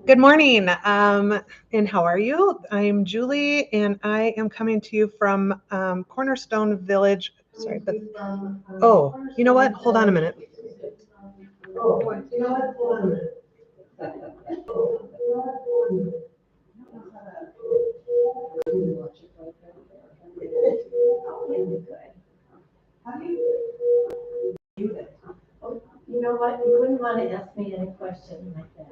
Good morning. And how are you? I'm Julie, and I am coming to you from Cornerstone Village. Sorry, but you know what? Hold on a minute. You know what? You wouldn't want to ask me any question like that.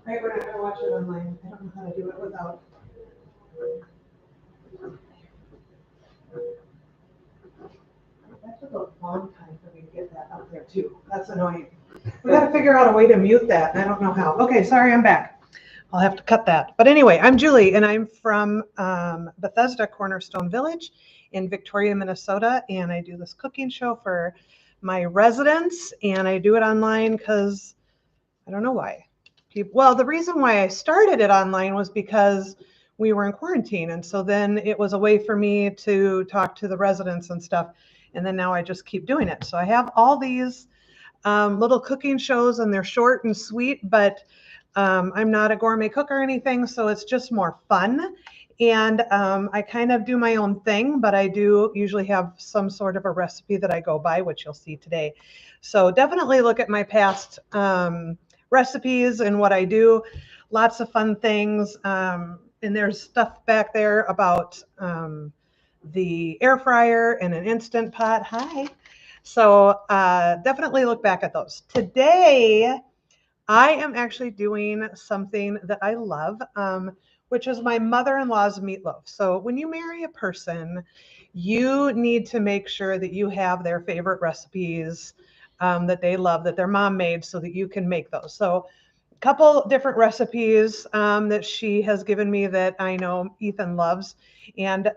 Right, we're not going to watch it online. I don't know how to do it without. That took a long time for me to get that up there too. That's annoying. We got to figure out a way to mute that. I don't know how. Okay, sorry, I'm back. I'll have to cut that. But anyway, I'm Julie, and I'm from Bethesda Cornerstone Village in Victoria, Minnesota, and I do this cooking show for my residents, and I do it online because I don't know why. Well, the reason why I started it online was because we were in quarantine, and so then it was a way for me to talk to the residents and stuff, and then now I just keep doing it. So I have all these little cooking shows, and they're short and sweet, but I'm not a gourmet cook or anything, so it's just more fun. And I kind of do my own thing, but I do usually have some sort of a recipe that I go by, which you'll see today. So definitely look at my past recipes and what I do. Lots of fun things. And there's stuff back there about the air fryer and an Instant Pot. Hi. So definitely look back at those. Today, I am actually doing something that I love, which is my mother-in-law's meatloaf. So when you marry a person, you need to make sure that you have their favorite recipes that they love, that their mom made, so that you can make those. So a couple different recipes that she has given me that I know Ethan loves. And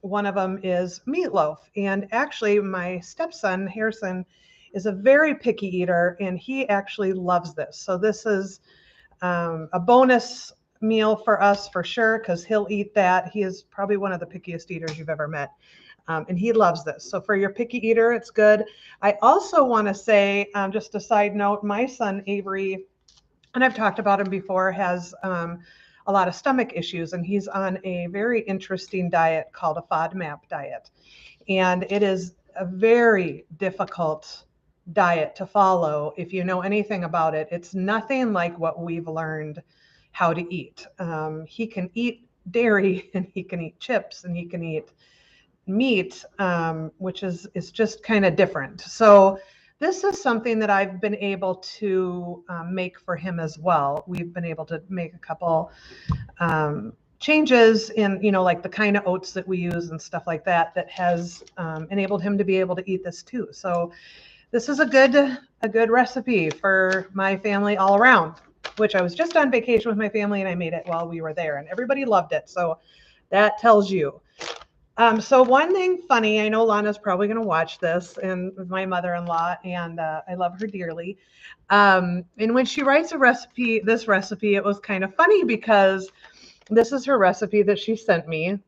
one of them is meatloaf. And actually, my stepson, Harrison, is a very picky eater, and he actually loves this. So this is a bonus meal for us for sure, because he'll eat that. He is probably one of the pickiest eaters you've ever met. And he loves this. So for your picky eater, it's good. I also want to say, just a side note, my son Avery, and I've talked about him before, has a lot of stomach issues, and he's on a very interesting diet called a FODMAP diet. And it is a very difficult diet to follow if you know anything about it. It's nothing like what we've learned how to eat. He can eat dairy, and he can eat chips, and he can eat meat, which is just kind of different. So this is something that I've been able to make for him as well. We've been able to make a couple changes in, like the kind of oats that we use and stuff like that, that has enabled him to be able to eat this too. So this is a good recipe for my family all around, which I was just on vacation with my family, and I made it while we were there, and everybody loved it. So that tells you. So one thing funny, I know Lana's probably going to watch this, and my mother-in-law, and I love her dearly. And when she writes this recipe, it was kind of funny because this is her recipe that she sent me,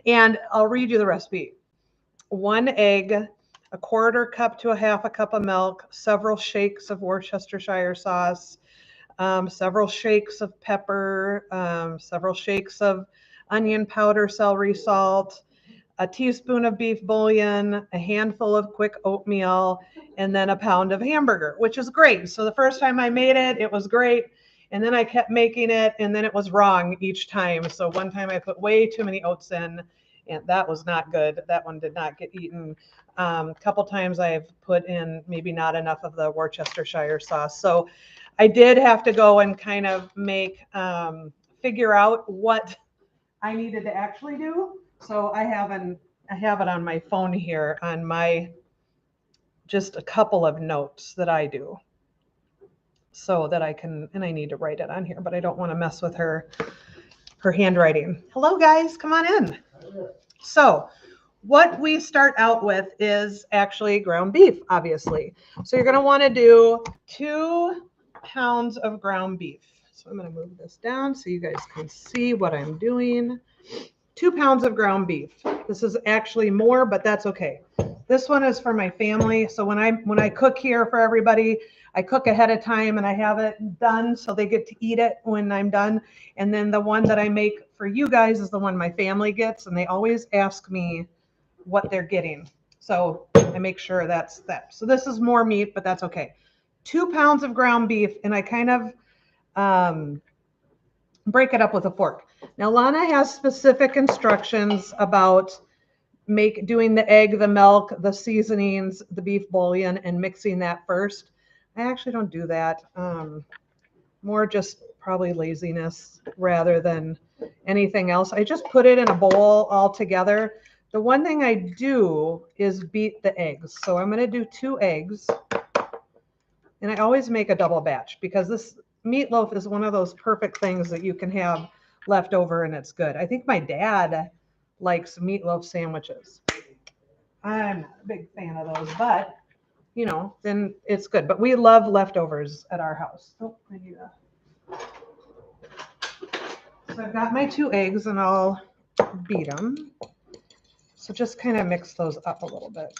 and I'll read you the recipe. 1 egg, a quarter cup to a half a cup of milk, several shakes of Worcestershire sauce, several shakes of pepper, several shakes of onion powder, celery salt, a teaspoon of beef bouillon, a handful of quick oatmeal, and then a pound of hamburger, which is great. So the first time I made it, it was great. And then I kept making it, and then it was wrong each time. So one time I put way too many oats in, and that was not good. That one did not get eaten. A couple times I've put in maybe not enough of the Worcestershire sauce. So I did have to go and kind of figure out what I needed to actually do. So I have it on my phone here on my just a couple of notes that I do, so that I can, and I need to write it on here, but I don't want to mess with her handwriting. Hello guys, come on in. So what we start out with is actually ground beef, obviously. So you're going to want to do 2 pounds of ground beef. So I'm going to move this down so you guys can see what I'm doing. 2 pounds of ground beef. This is actually more, but that's okay. This one is for my family. So when I cook here for everybody, I cook ahead of time and I have it done so they get to eat it when I'm done. And then the one that I make for you guys is the one my family gets, and they always ask me what they're getting. So I make sure that's that. So this is more meat, but that's okay. 2 pounds of ground beef, and I kind of break it up with a fork. Now Lana has specific instructions about doing the egg, the milk, the seasonings, the beef bouillon, and mixing that first. I actually don't do that. More just probably laziness rather than anything else. I just put it in a bowl all together. The one thing I do is beat the eggs. So I'm going to do 2 eggs. And I always make a double batch because this meatloaf is one of those perfect things that you can have left over and it's good. I think my dad likes meatloaf sandwiches. I'm not a big fan of those, but you know, then it's good. But we love leftovers at our house. Oh, I need a... So I've got my 2 eggs and I'll beat them. So just kind of mix those up a little bit.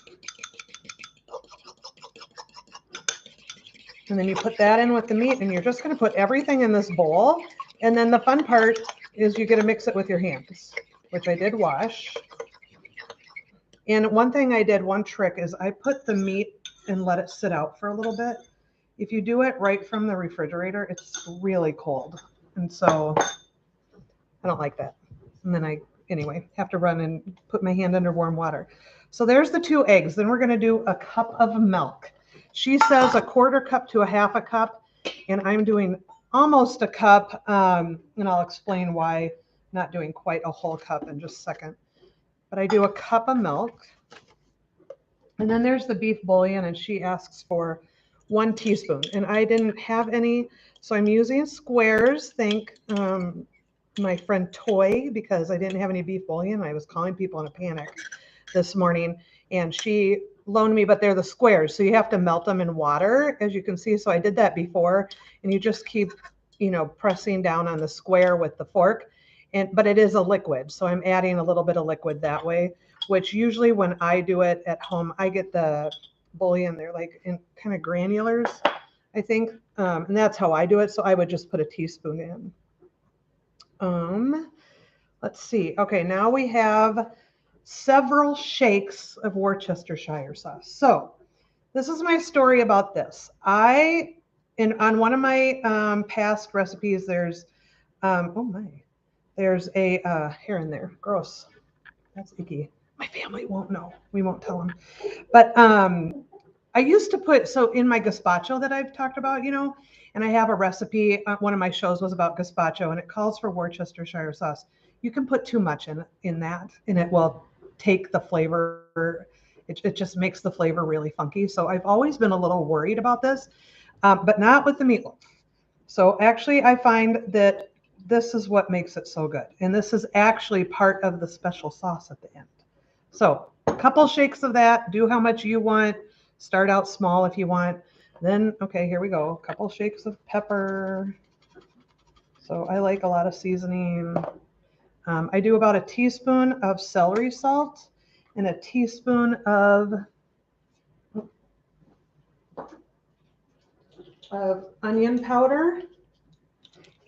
And then you put that in with the meat and you're just going to put everything in this bowl. And then the fun part is you get to mix it with your hands, which I did wash. And one thing I did, one trick is I put the meat and let it sit out for a little bit. If you do it right from the refrigerator, it's really cold. And so I don't like that. And then I, anyway, have to run and put my hand under warm water. So there's the 2 eggs. Then we're going to do a cup of milk. She says a 1/4 cup to a 1/2 cup, and I'm doing almost a cup, and I'll explain why not doing quite a whole cup in just a second. But I do a cup of milk. And then there's the beef bouillon, and she asks for 1 teaspoon. And I didn't have any, so I'm using squares. Thank my friend Toy, because I didn't have any beef bouillon. I was calling people in a panic this morning, and she loaned me, but they're the squares. So you have to melt them in water, as you can see. So I did that before, and you just keep, you know, pressing down on the square with the fork. But it is a liquid. So I'm adding a little bit of liquid that way, which usually when I do it at home, I get the bouillon. They're like in kind of granulars, I think. And that's how I do it. So I would just put a teaspoon in. Let's see. Okay, now we have several shakes of Worcestershire sauce. So this is my story about this. On one of my past recipes, there's there's a hair in there. Gross. That's icky. My family won't know. We won't tell them. But I used to put, so in my gazpacho that I've talked about, you know, and I have a recipe, one of my shows was about gazpacho, and it calls for Worcestershire sauce. You can put too much in that, and it will take the flavor. It just makes the flavor really funky. So I've always been a little worried about this, but not with the meatloaf. So actually, I find that this is what makes it so good. And this is actually part of the special sauce at the end. So a couple shakes of that, do how much you want. Start out small if you want. Then, okay, here we go. A couple shakes of pepper. So I like a lot of seasoning. I do about a teaspoon of celery salt and a teaspoon of onion powder.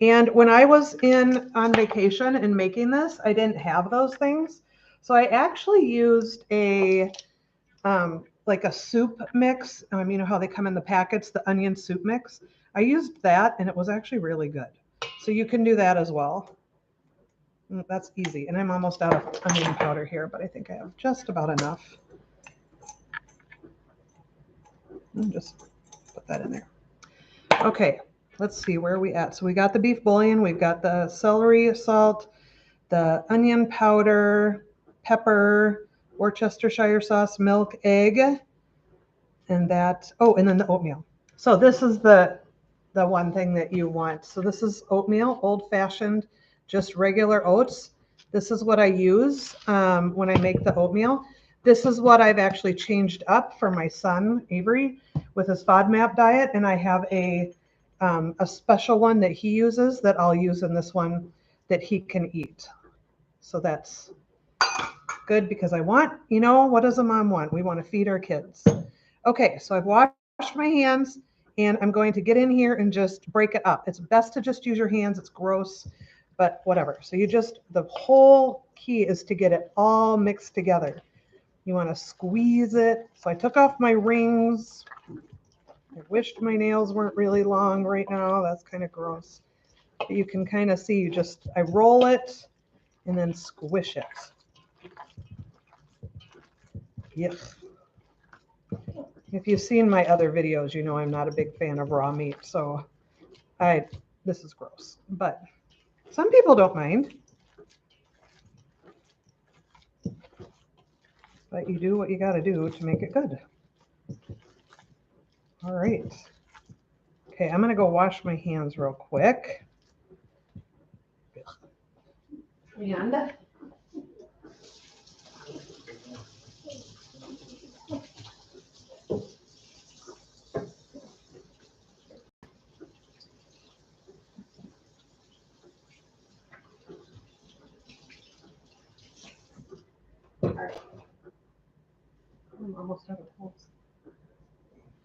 And when I was on vacation and making this, I didn't have those things. So I actually used a like a soup mix. You know how they come in the packets, the onion soup mix. I used that and it was actually really good. So you can do that as well. That's easy. And I'm almost out of onion powder here, but I think I have just about enough. Just put that in there. Okay, let's see, where are we at? So we got the beef bouillon, we've got the celery salt, the onion powder, pepper, Worcestershire sauce, milk, egg, and that, oh, and then the oatmeal. So this is the one thing that you want. So this is oatmeal, old-fashioned, just regular oats. This is what I use when I make the oatmeal. This is what I've actually changed up for my son, Avery, with his FODMAP diet. And I have a special one that he uses that I'll use in this one that he can eat. So that's good because I want, you know, what does a mom want? We want to feed our kids. Okay, so I've washed my hands And I'm going to get in here and just break it up. It's best to just use your hands. It's gross, but whatever. So the whole key is to get it all mixed together. You want to squeeze it. So I took off my rings. I wished my nails weren't really long right now. That's kind of gross. But you can kind of see, I roll it and then squish it. Yep. If you've seen my other videos, you know I'm not a big fan of raw meat. So this is gross. But some people don't mind. But you do what you got to do to make it good. All right. Okay, I'm going to go wash my hands real quick. And I'm almost out of holes.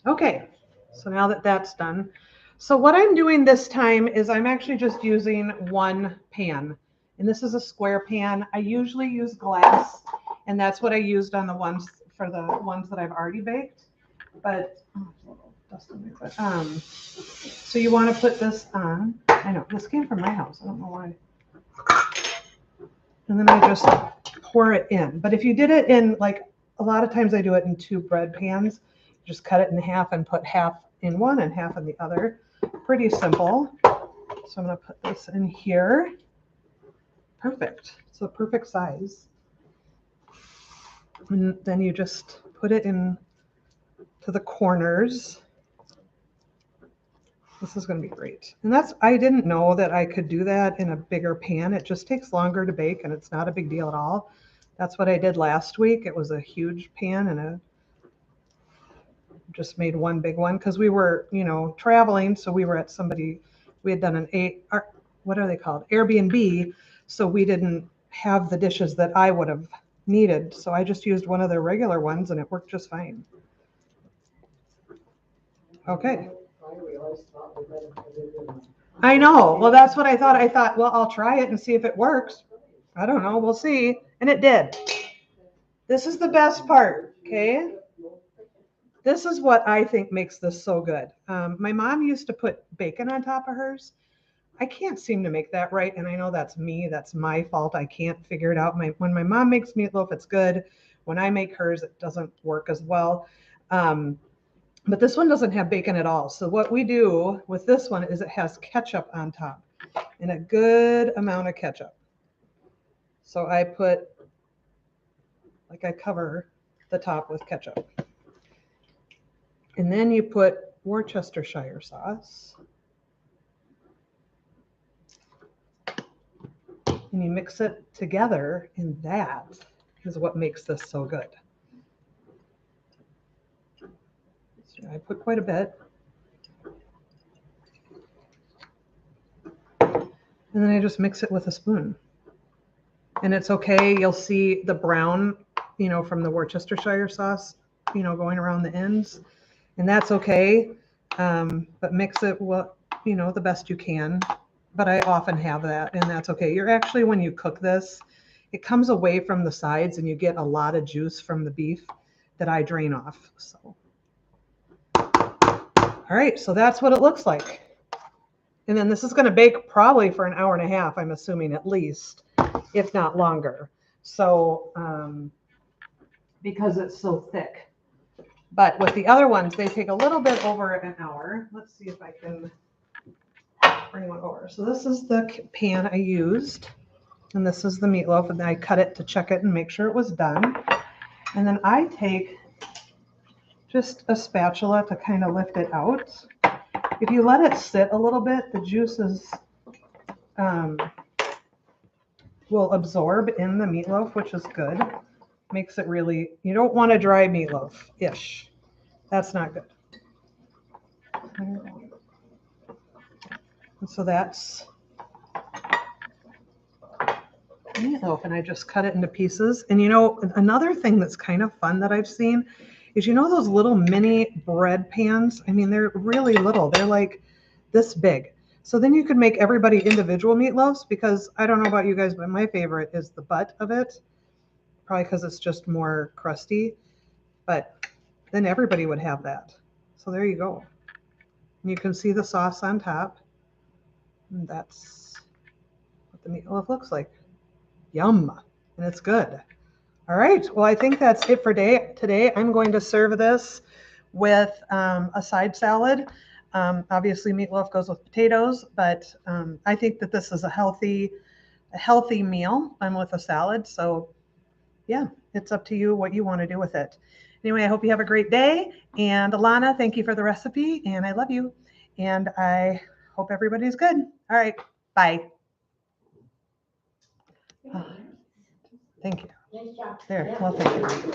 Okay, so now that that's done. So what I'm doing this time is I'm actually just using one pan. And this is a square pan. I usually use glass, and that's what I used on the ones that I've already baked. But so you want to put this on. I know this came from my house. I don't know why. And then I just pour it in. But if you did it in, like, a lot of times I do it in 2 bread pans. Just cut it in half and put half in one and half in the other. Pretty simple. So I'm going to put this in here. Perfect. It's a perfect size. And then you just put it in to the corners. This is going to be great. And I didn't know that I could do that in a bigger pan. It just takes longer to bake and it's not a big deal at all. That's what I did last week. It was a huge pan and just made one big one because we were, traveling. So we were at we had done what are they called? Airbnb. So we didn't have the dishes that I would have needed. So I just used one of their regular ones and it worked just fine. Okay. I know. Well, that's what I thought. I thought, well, I'll try it and see if it works. I don't know. We'll see. And it did. This is the best part. Okay. This is what I think makes this so good. My mom used to put bacon on top of hers. I can't seem to make that right. And I know that's me. That's my fault. I can't figure it out. When my mom makes meatloaf, it's good. When I make hers, it doesn't work as well. But this one doesn't have bacon at all. So what we do with this one is it has ketchup on top and a good amount of ketchup. So I cover the top with ketchup. And then you put Worcestershire sauce. And you mix it together, and that is what makes this so good. So I put quite a bit. And then I just mix it with a spoon. And it's okay. You'll see the brown, from the Worcestershire sauce, going around the ends. And that's okay. But mix it, the best you can. But I often have that, and that's okay. You're actually, when you cook this, it comes away from the sides and you get a lot of juice from the beef that I drain off. So, all right, so that's what it looks like. And then this is going to bake probably for an hour and a half, I'm assuming, at least, if not longer. So, because it's so thick. But with the other ones, they take a little bit over an hour. Let's see if I can bring one over. So this is the pan I used, and this is the meatloaf, and I cut it to check it and make sure it was done. And then I take just a spatula to kind of lift it out. If you let it sit a little bit, the juices will absorb in the meatloaf, which is good. Makes it really, you don't want a dry meatloaf-ish. That's not good. And so that's meatloaf, and I just cut it into pieces. And another thing that's kind of fun that I've seen is you know those little mini bread pans? I mean, they're really little. They're like this big. So then you could make everybody individual meatloafs because I don't know about you guys, but my favorite is the butt of it. Probably because it's just more crusty. But then everybody would have that. So there you go. And you can see the sauce on top. And that's what the meatloaf looks like. Yum. And it's good. All right. Well, I think that's it for today. I'm going to serve this with a side salad. Obviously, meatloaf goes with potatoes, but I think that this is a healthy meal. I'm with a salad. So yeah, it's up to you what you want to do with it. Anyway, I hope you have a great day. And Alana, thank you for the recipe. And I love you. And I hope everybody's good. All right. Bye. Thank you. Nice job. There. Yeah. Well, thank you.